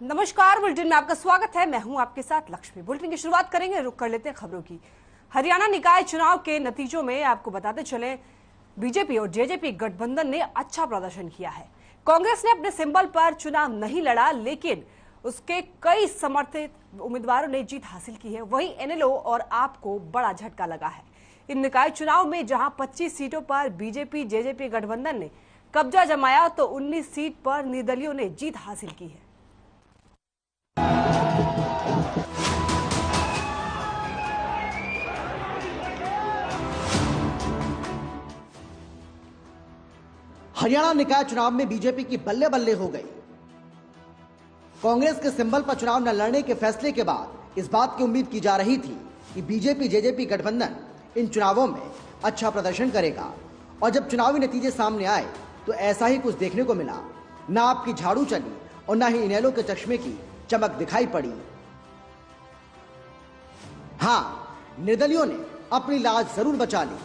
नमस्कार, बुलेटिन में आपका स्वागत है। मैं हूं आपके साथ लक्ष्मी। बुलेटिन की शुरुआत करेंगे, रुक कर लेते हैं खबरों की। हरियाणा निकाय चुनाव के नतीजों में आपको बताते चले, बीजेपी और जेजेपी गठबंधन ने अच्छा प्रदर्शन किया है। कांग्रेस ने अपने सिंबल पर चुनाव नहीं लड़ा, लेकिन उसके कई समर्थित उम्मीदवारों ने जीत हासिल की है। वहीं एनएलओ और आप को बड़ा झटका लगा है। इन निकाय चुनाव में जहां 25 सीटों पर बीजेपी जेजेपी गठबंधन ने कब्जा जमाया, तो 19 सीट पर निर्दलीयों ने जीत हासिल की है। हरियाणा निकाय चुनाव में बीजेपी की बल्ले बल्ले हो गई। कांग्रेस के सिंबल पर चुनाव न लड़ने के फैसले के बाद इस बात की उम्मीद की जा रही थी कि बीजेपी जेजेपी गठबंधन इन चुनावों में अच्छा प्रदर्शन करेगा, और जब चुनावी नतीजे सामने आए तो ऐसा ही कुछ देखने को मिला। न आपकी झाड़ू चली और न ही इनेलो के चश्मे की चमक दिखाई पड़ी। हाँ, निर्दलियों ने अपनी लाज जरूर बचा ली।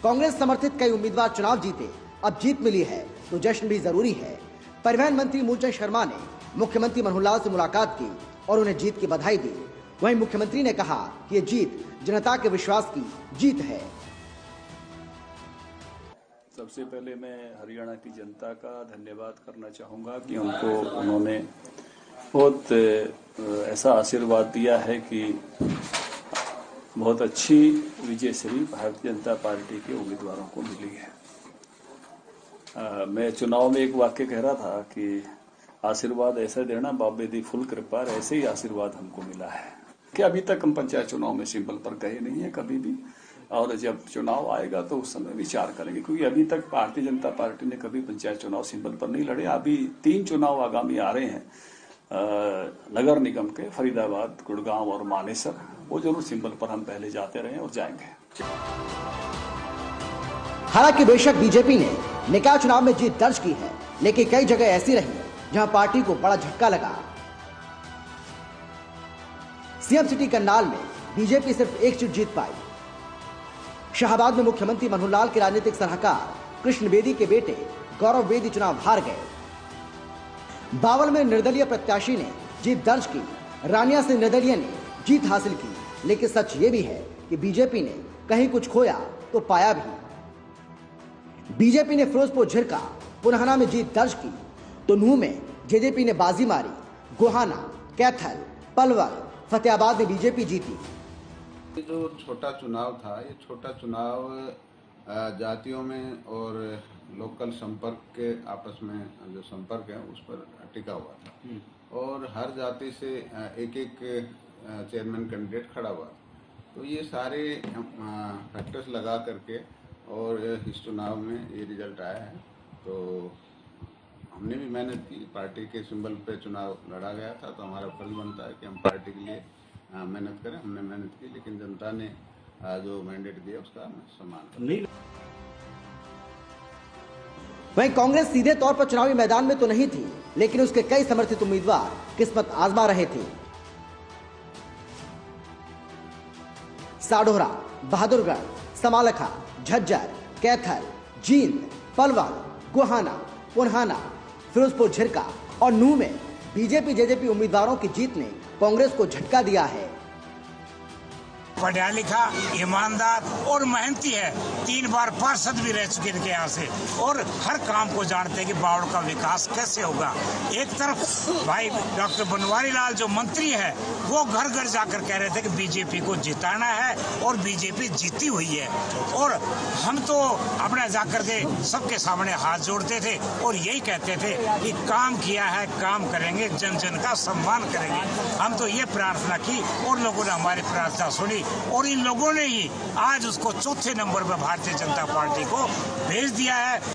कांग्रेस समर्थित कई उम्मीदवार चुनाव जीते, अब जीत मिली है तो जश्न भी जरूरी है। परिवहन मंत्री मूलचंद शर्मा ने मुख्यमंत्री मनोहर लाल से मुलाकात की और उन्हें जीत की बधाई दी। वहीं मुख्यमंत्री ने कहा कि ये जीत जनता के विश्वास की जीत है। सबसे पहले मैं हरियाणा की जनता का धन्यवाद करना चाहूँगा कि उन्होंने बहुत ऐसा आशीर्वाद दिया है कि बहुत अच्छी विजयश्री भारतीय जनता पार्टी के उम्मीदवारों को मिली है। मैं चुनाव में एक वाक्य कह रहा था कि आशीर्वाद ऐसा देना बाबे दी फुल कृपा, ऐसे ही आशीर्वाद हमको मिला है कि अभी तक हम पंचायत चुनाव में सिंबल पर गए नहीं है कभी भी, और जब चुनाव आएगा तो उस समय विचार करेंगे, क्योंकि अभी तक भारतीय जनता पार्टी ने कभी पंचायत चुनाव सिंबल पर नहीं लड़े। अभी 3 चुनाव आगामी आ रहे हैं नगर निगम के, फरीदाबाद, गुड़गांव और मानेसर। वो जरूर सिंबल पर हम पहले जाते रहे और जाएंगे। हालांकि बेशक बीजेपी ने निकाय चुनाव में जीत दर्ज की है, लेकिन कई जगह ऐसी रही जहां पार्टी को बड़ा झटका लगा। सीएम सिटी करनाल में बीजेपी सिर्फ 1 सीट जीत पाई। शाहबाद में मुख्यमंत्री मनोहर लाल के राजनीतिक सलाहकार कृष्ण बेदी के बेटे गौरव बेदी चुनाव हार गए। बावल में निर्दलीय प्रत्याशी ने जीत दर्ज की। रानिया से निर्दलीय ने जीत हासिल की, लेकिन सच ये भी है कि बीजेपी ने कहीं कुछ खोया तो पाया भी। बीजेपी ने फिरोजपुर झिरका पुनहना में जीत दर्ज की, तो नूह में जेजेपी ने बाजी मारी। गोहाना, कैथल, पलवल, फतेहाबाद में बीजेपी जीती। ये जो छोटा चुनाव था, ये छोटा चुनाव जातियों में और लोकल संपर्क के आपस में जो संपर्क है उस पर टिका हुआ था, और हर जाति से एक एक चेयरमैन कैंडिडेट खड़ा हुआ। तो ये सारे फैक्टर्स लगा करके और इस चुनाव में ये रिजल्ट आया है। तो हमने भी मेहनत की, पार्टी के सिंबल पे चुनाव लड़ा गया था, तो हमारा फर्ज बनता है कि हम पार्टी के लिए मेहनत करें। हमने मेहनत की, लेकिन जनता ने जो मैंडेट दिया उसका सम्मान नहीं। वहीं कांग्रेस सीधे तौर पर चुनावी मैदान में तो नहीं थी, लेकिन उसके कई समर्थित उम्मीदवार किस्मत आजमा रहे थे। साढौरा, बहादुरगढ़, समालखा, झज्जर, कैथल, जींद, पलवल, गोहाना, पुनहाना, फिरोजपुर झिरका और नूह में बीजेपी जेजेपी उम्मीदवारों की जीत ने कांग्रेस को झटका दिया है। पढ़ा लिखा, ईमानदार और मेहनती है। 3 बार पार्षद भी रह चुके थे यहाँ से, और हर काम को जानते हैं कि बावड़ का विकास कैसे होगा। एक तरफ भाई डॉक्टर बनवारी लाल जो मंत्री है, वो घर घर जाकर कह रहे थे कि बीजेपी को जिताना है, और बीजेपी जीती हुई है। और हम तो अपना जाकर के सबके सामने हाथ जोड़ते थे और यही कहते थे कि काम किया है, काम करेंगे, जन जन का सम्मान करेंगे। हम तो ये प्रार्थना की और लोगों ने हमारी प्रार्थना सुनी, और इन लोगों ने ही आज उसको चौथे नंबर पर भारतीय जनता पार्टी को भेज दिया है।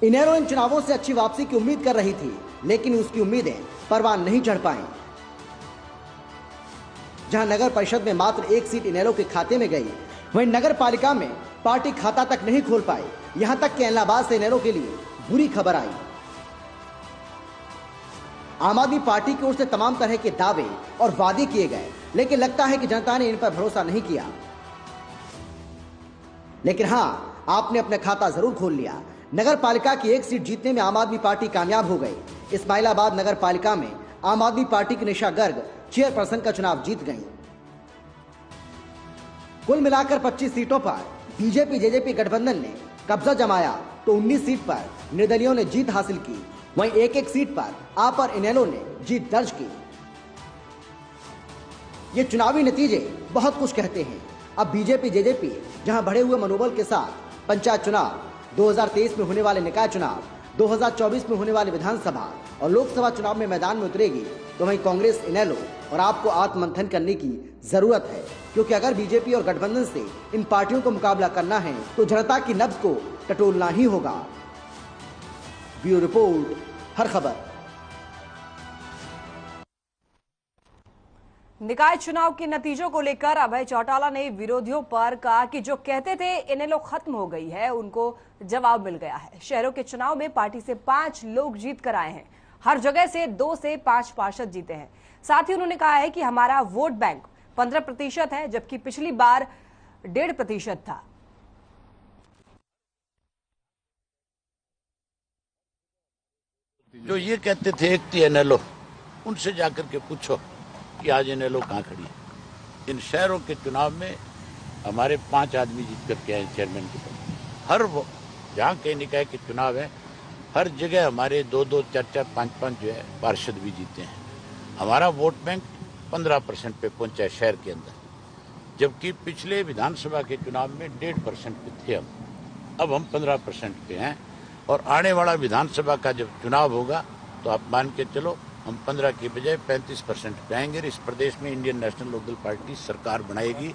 इनेलो इन चुनावों से अच्छी वापसी की उम्मीद कर रही थी, लेकिन उसकी उम्मीदें परवान नहीं चढ़ पाई। जहां नगर परिषद में मात्र 1 सीट इनेलो के खाते में गई, वहीं नगर पालिका में पार्टी खाता तक नहीं खोल पाई। यहां तक कि इलाहाबाद से इनेलो के लिए बुरी खबर आई। आम आदमी पार्टी की ओर से तमाम तरह के दावे और वादे किए गए, लेकिन लगता है कि जनता ने इन पर भरोसा नहीं किया। लेकिन हां, आपने अपना खाता जरूर खोल लिया। नगर पालिका की 1 सीट जीतने में आम आदमी पार्टी कामयाब हो गई। इस्माइलाबाद नगर पालिका में आम आदमी पार्टी की निशा गर्ग चेयरपर्सन का चुनाव जीत गईं। कुल मिलाकर 25 सीटों पर बीजेपी जेजेपी गठबंधन ने कब्जा जमाया तो 19 सीट पर निर्दलियों ने जीत हासिल की। वहीं एक एक सीट पर आप और इनेलो ने जीत दर्ज की। ये चुनावी नतीजे बहुत कुछ कहते हैं। अब बीजेपी जेजेपी जहां बढ़े हुए मनोबल के साथ पंचायत चुनाव, 2023 में होने वाले निकाय चुनाव, 2024 में होने वाले विधानसभा और लोकसभा चुनाव में मैदान में उतरेगी, तो वहीं कांग्रेस, इनेलो और आपको आत्ममंथन करने की जरूरत है, क्योंकि अगर बीजेपी और गठबंधन से इन पार्टियों को मुकाबला करना है तो जनता की नब्ज को टटोलना ही होगा। ब्यूरो रिपोर्ट, हर खबर। निकाय चुनाव के नतीजों को लेकर अभय चौटाला ने विरोधियों पर कहा कि जो कहते थे इनेलो खत्म हो गई है, उनको जवाब मिल गया है। शहरों के चुनाव में पार्टी से 5 लोग जीत कर आए हैं। हर जगह से 2 से 5 पार्षद जीते हैं। साथ ही उन्होंने कहा है कि हमारा वोट बैंक 15% है, जबकि पिछली बार 1.5% था। जो ये कहते थे एक थी इनेलो, उनसे जाकर के पूछो कि आज इनेलो कहाँ खड़ी है। इन शहरों के चुनाव में हमारे 5 आदमी जीत करके आए चेयरमैन के पद। हर वो जहाँ कहीं निकाय के चुनाव है, हर जगह हमारे 2-2, 4-4, 5-5 जो है पार्षद भी जीते हैं। हमारा वोट बैंक 15% पे पहुंचा है शहर के अंदर, जबकि पिछले विधानसभा के चुनाव में 1.5% पे थे हम। अब हम 15% पे हैं और आने वाला विधानसभा का जब चुनाव होगा तो आप मान के चलो हम 15 की बजाय 35% पे आएंगे। इस प्रदेश में इंडियन नेशनल लोकदल पार्टी सरकार बनाएगी।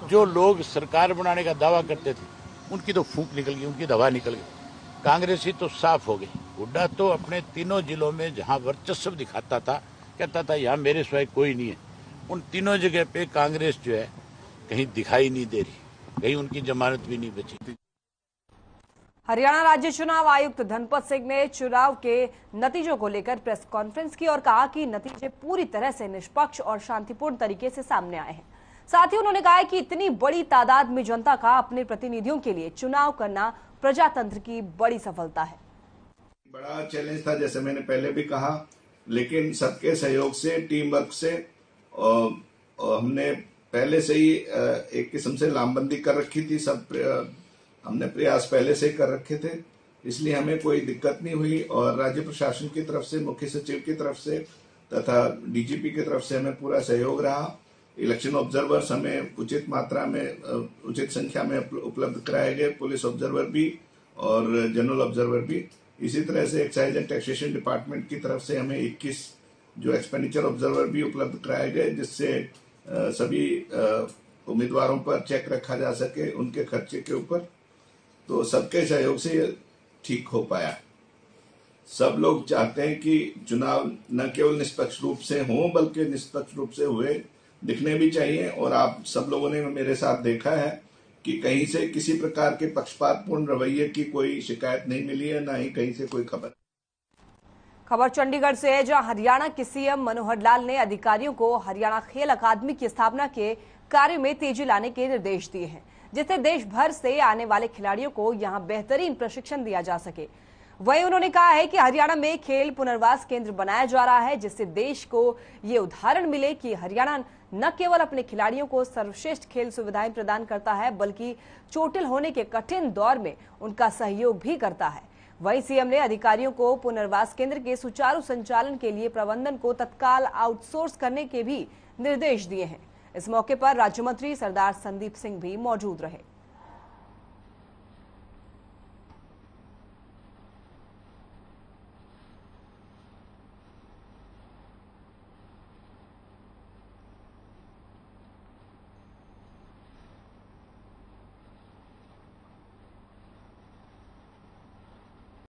जो लोग सरकार बनाने का दावा करते थे उनकी तो फूंक निकल गई, उनकी दवा निकल गई। कांग्रेसी तो साफ हो गई। हुड्डा तो अपने तीनों जिलों में जहां वर्चस्व दिखाता था, कहता था यहाँ मेरे सिवाय कोई नहीं है। उन तीनों जगह पे कांग्रेस जो है कहीं दिखाई नहीं दे रही, कहीं उनकी जमानत भी नहीं बची। हरियाणा राज्य चुनाव आयुक्त धनपत सिंह ने चुनाव के नतीजों को लेकर प्रेस कॉन्फ्रेंस की और कहा कि नतीजे पूरी तरह से निष्पक्ष और शांतिपूर्ण तरीके से सामने आए हैं। साथ ही उन्होंने कहा कि इतनी बड़ी तादाद में जनता का अपने प्रतिनिधियों के लिए चुनाव करना प्रजातंत्र की बड़ी सफलता है। बड़ा चैलेंज था, जैसे मैंने पहले भी कहा, लेकिन सबके सहयोग से, टीम वर्क से हमने पहले से ही एक किस्म से लामबंदी कर रखी थी। सब हमने प्रयास पहले से कर रखे थे, इसलिए हमें कोई दिक्कत नहीं हुई। और राज्य प्रशासन की तरफ से, मुख्य सचिव की तरफ से तथा डीजीपी की तरफ से हमें पूरा सहयोग रहा। इलेक्शन ऑब्जर्वर्स हमें उचित मात्रा में, उचित संख्या में उपलब्ध कराए गए, पुलिस ऑब्जर्वर भी और जनरल ऑब्जर्वर भी। इसी तरह से एक्साइज एंड टैक्सेशन डिपार्टमेंट की तरफ से हमें 21 जो एक्सपेंडिचर ऑब्जर्वर भी उपलब्ध कराए गए, जिससे सभी उम्मीदवारों पर चेक रखा जा सके उनके खर्चे के ऊपर। तो सबके सहयोग से ये ठीक हो पाया। सब लोग चाहते हैं कि चुनाव न केवल निष्पक्ष रूप से हों, बल्कि निष्पक्ष रूप से हुए दिखने भी चाहिए। और आप सब लोगों ने मेरे साथ देखा है कि कहीं से किसी प्रकार के पक्षपातपूर्ण रवैये की कोई शिकायत नहीं मिली है, न ही कहीं से कोई खबर। खबर चंडीगढ़ से है, जहां हरियाणा के सीएम मनोहर लाल ने अधिकारियों को हरियाणा खेल अकादमी की स्थापना के कार्य में तेजी लाने के निर्देश दिए हैं, जिससे देश भर से आने वाले खिलाड़ियों को यहां बेहतरीन प्रशिक्षण दिया जा सके। वहीं उन्होंने कहा है कि हरियाणा में खेल पुनर्वास केंद्र बनाया जा रहा है, जिससे देश को ये उदाहरण मिले कि हरियाणा न केवल अपने खिलाड़ियों को सर्वश्रेष्ठ खेल सुविधाएं प्रदान करता है, बल्कि चोटिल होने के कठिन दौर में उनका सहयोग भी करता है। वहीं सीएम ने अधिकारियों को पुनर्वास केंद्र के सुचारू संचालन के लिए प्रबंधन को तत्काल आउटसोर्स करने के भी निर्देश दिए हैं। इस मौके पर राज्य मंत्री सरदार संदीप सिंह भी मौजूद रहे।